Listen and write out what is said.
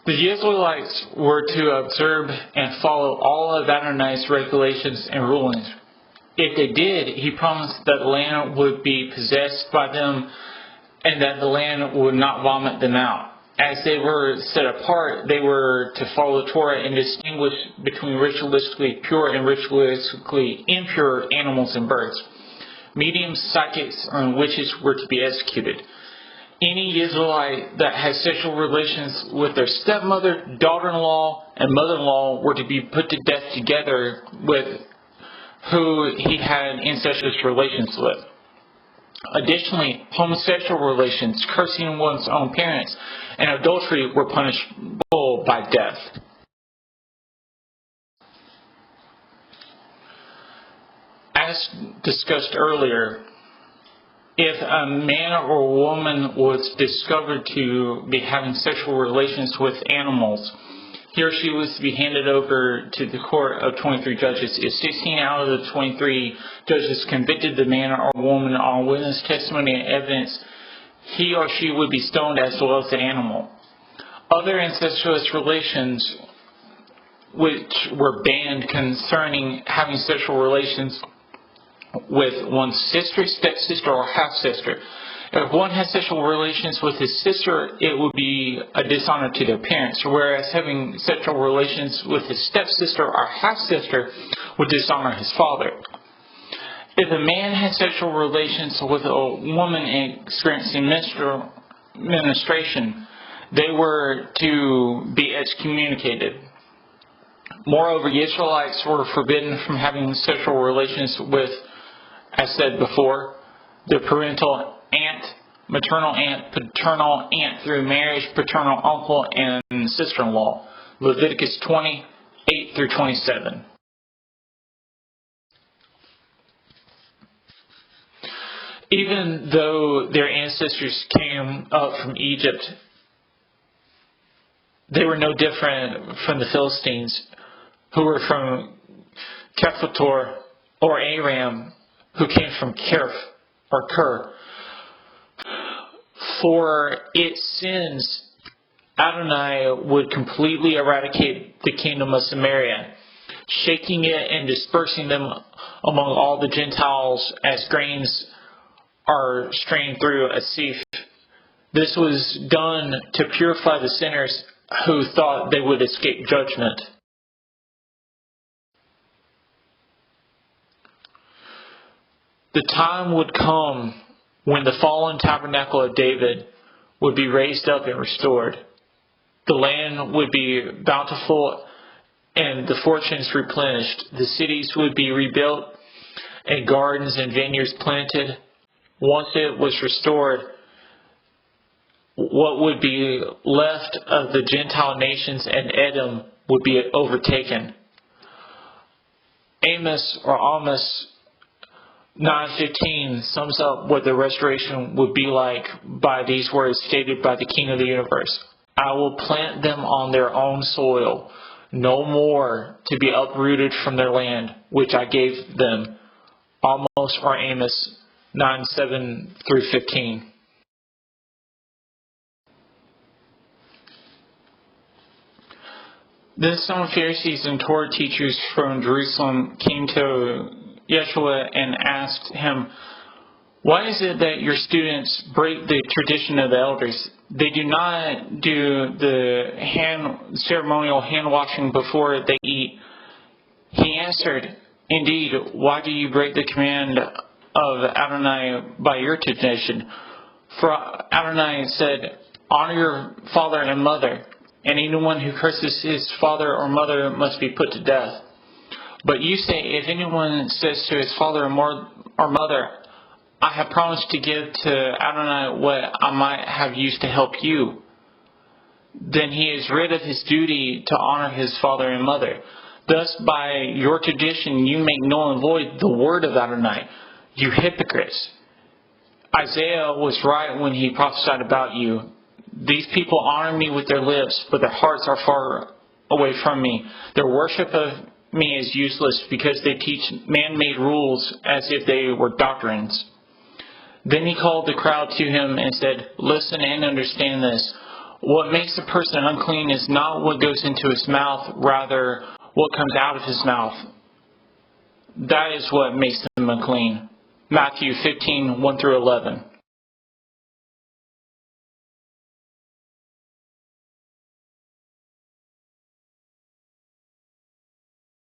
The Israelites were to observe and follow all of Adonai's regulations and rulings. If they did, he promised that the land would be possessed by them and that the land would not vomit them out. As they were set apart, they were to follow the Torah and distinguish between ritualistically pure and ritualistically impure animals and birds. Mediums, psychics, and witches were to be executed. Any Israelite that had sexual relations with their stepmother, daughter-in-law, and mother-in-law were to be put to death together with who he had incestuous relations with. Additionally, homosexual relations, cursing one's own parents, and adultery were punishable by death. As discussed earlier, if a man or a woman was discovered to be having sexual relations with animals, he or she was to be handed over to the court of 23 judges. If 16 out of the 23 judges convicted the man or woman on witness testimony and evidence, he or she would be stoned as well as the animal. Other incestuous relations which were banned concerning having sexual relations with one's sister, stepsister, or half-sister. If one has sexual relations with his sister, it would be a dishonor to their parents, whereas having sexual relations with his stepsister or half-sister would dishonor his father. If a man had sexual relations with a woman experiencing menstruation, they were to be excommunicated. Moreover, the Israelites were forbidden from having sexual relations with, as said before, their parental aunt, maternal aunt, paternal aunt through marriage, paternal uncle, and sister-in-law. Leviticus 20:8 through 27. Even though their ancestors came up from Egypt, they were no different from the Philistines, who were from Kephator or Aram, who came from Kerf or Ker. For its sins, Adonai would completely eradicate the kingdom of Samaria, shaking it and dispersing them among all the Gentiles as grains are strained through a sieve. This was done to purify the sinners who thought they would escape judgment. The time would come when the fallen tabernacle of David would be raised up and restored. The land would be bountiful and the fortunes replenished. The cities would be rebuilt and gardens and vineyards planted. Once it was restored, what would be left of the Gentile nations and Edom would be overtaken. Amos 9:15 sums up what the restoration would be like by these words stated by the King of the universe. I will plant them on their own soil, no more to be uprooted from their land, which I gave them. Amos 9:7 through 15. Then some Pharisees and Torah teachers from Jerusalem came to Yeshua and asked him, "Why is it that your students break the tradition of the elders? They do not do the ceremonial hand washing before they eat." He answered, "Indeed, why do you break the command of Adonai by your tradition? For Adonai said, 'Honor your father and mother,' and anyone who curses his father or mother must be put to death. But you say, if anyone says to his father or mother, 'I have promised to give to Adonai what I might have used to help you,' then he is rid of his duty to honor his father and mother. Thus, by your tradition, you make null and void the word of Adonai, you hypocrites. Isaiah was right when he prophesied about you. These people honor me with their lips, but their hearts are far away from me. Their worship of me is useless because they teach man-made rules as if they were doctrines." Then he called the crowd to him and said, "Listen and understand this. What makes a person unclean is not what goes into his mouth, rather what comes out of his mouth. That is what makes him unclean. Matthew 15:1-11.